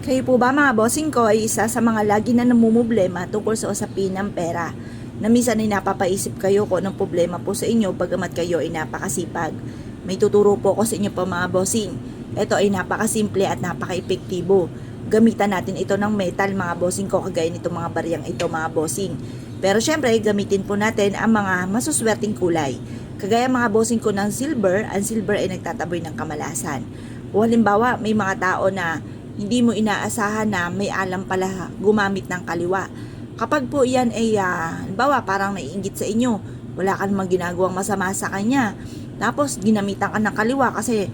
Kayo po ba mga bossing ko ay isa sa mga lagi na namumblema tungkol sa usapin ng pera? Na minsan ay napapaisip kayo kung anong problema po sa inyo bagamat kayo ay napakasipag. May tuturo po ako sa inyo po mga bossing. Ito ay napakasimple at napaka-epektibo. Gamitan natin ito ng metal mga bossing ko kagaya nitong mga bariyang ito mga bossing. Pero syempre gamitin po natin ang mga masuswerteng kulay. Kagaya mga bossing ko ng silver, ang silver ay nagtataboy ng kamalasan. O halimbawa may mga tao na hindi mo inaasahan na may alam pala gumamit ng kaliwa. Kapag po yan ay, halimbawa parang naiinggit sa inyo, wala ka namang ginagawang masama sa kanya, tapos ginamitan ka ng kaliwa kasi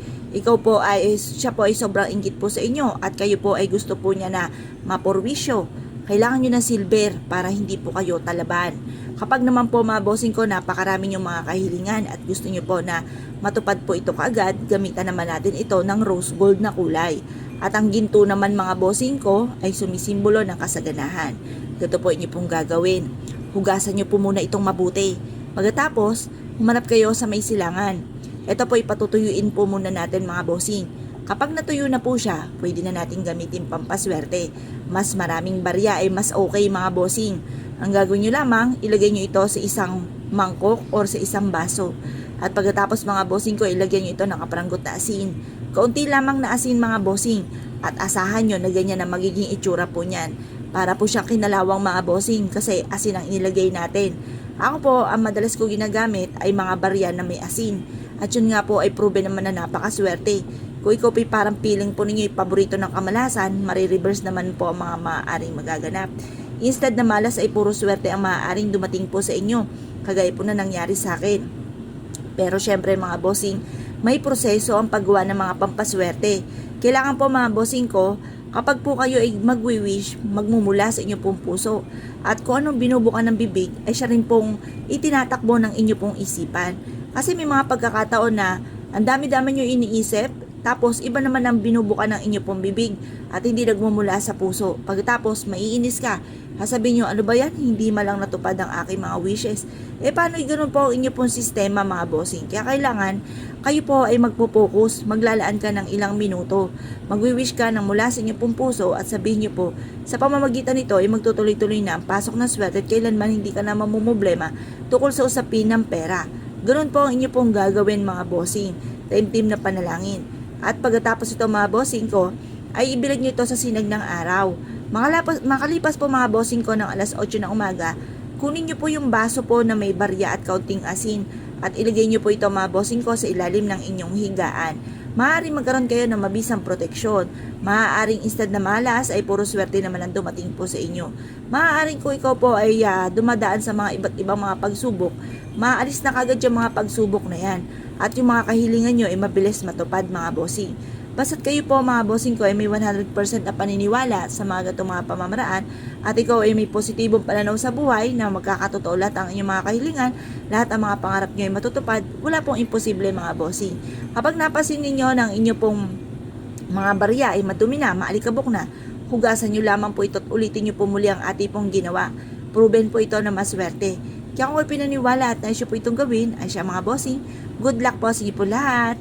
siya po ay sobrang inggit po sa inyo at kayo po ay gusto po niya na mapurwisyo. Kailangan nyo ng silver para hindi po kayo talaban. Kapag naman po mga bossing ko, napakarami yung mga kahilingan at gusto nyo po na matupad po ito kaagad, gamitan naman natin ito ng rose gold na kulay. At ang ginto naman mga bossing ko ay sumisimbolo ng kasaganahan. Ito po inyo pong gagawin. Hugasan nyo po muna itong mabuti. Pagkatapos, humanap kayo sa may silangan. Ito po ipatutuyuin po muna natin mga bossing. Kapag natuyo na po siya, pwede na natin gamitin pampaswerte. Mas maraming barya ay mas okay mga bossing. Ang gagawin nyo lamang, ilagay nyo ito sa isang mangkok or sa isang baso. At pagkatapos mga bossing ko, ilagyan nyo ito ng kaparanggot na asin. Kaunti lamang na asin mga bossing. At asahan nyo na ganyan na magiging itsura po niyan. Para po siyang kinalawang mga bossing kasi asin ang inilagay natin. Ako po, ang madalas ko ginagamit ay mga barya na may asin. At yun nga po ay proven naman na napakaswerte. Kung ikaw po parang feeling po ninyo paborito ng kamalasan, marireverse naman po ang mga maaaring magaganap. Instead na malas ay puro swerte ang maaaring dumating po sa inyo. Kagaya po na nangyari sa akin. Pero syempre mga bossing, may proseso ang paggawa ng mga pampaswerte. Kailangan po mga bossing ko, kapag po kayo ay magwi-wish, magmumula sa inyo pong puso. At kung anong binubukan ng bibig, ay siya rin pong itinatakbo ng inyo pong isipan. Kasi may mga pagkakataon na ang dami-dami nyo iniisip, tapos iba naman ang binubukan ng inyo pong bibig at hindi nagmumula sa puso. Pagkatapos maiinis ka, sasabihin nyo, ano ba yan? Hindi malang natupad ang aking mga wishes. Paano ganoon po ang inyo pong sistema mga bossing? Kaya kailangan kayo po ay magpo-focus, maglalaan ka ng ilang minuto. Magwi-wish ka ng mula sa inyo pong puso at sabihin nyo po, sa pamamagitan nito ay magtutuloy-tuloy na ang pasok ng swerte at kailanman hindi ka na mamumblema tukol sa usapin ng pera. Ganoon po ang inyo pong gagawin mga bossing. Taimtim na panalangin. At pagkatapos ito mga bossing ko, ay ibilag nyo ito sa sinag ng araw. Makalipas po mga bossing ko ng alas 8 ng umaga, kunin nyo po yung baso po na may barya at kaunting asin at ilagay nyo po ito mga bossing ko sa ilalim ng inyong higaan. Maaaring magkaroon kayo ng mabisang proteksyon. Maaaring instead na malas ay puro swerte naman ang dumating po sa inyo. Maaaring kung ikaw po ay dumadaan sa mga iba't ibang mga pagsubok, maalis na kagad yung mga pagsubok na yan. At yung mga kahilingan nyo ay mabilis matupad mga bossing. Basta't kayo po mga bossing ko ay may 100% na paniniwala sa mga gatong mga pamamaraan at ikaw ay may positibong pananaw sa buhay na magkakatotoo lahat ang inyong mga kahilingan, lahat ang mga pangarap nyo ay matutupad, wala pong imposible mga bossing. Kapag napasin ninyo ng inyo pong mga barya ay madumi na, maalikabok na, hugasan nyo lamang po ito at ulitin nyo po muli ang ating pong ginawa. Proven po ito na maswerte. Kaya kung pinaniwala at naisyo po itong gawin, ay siya mga bossing, good luck po sa inyo po lahat.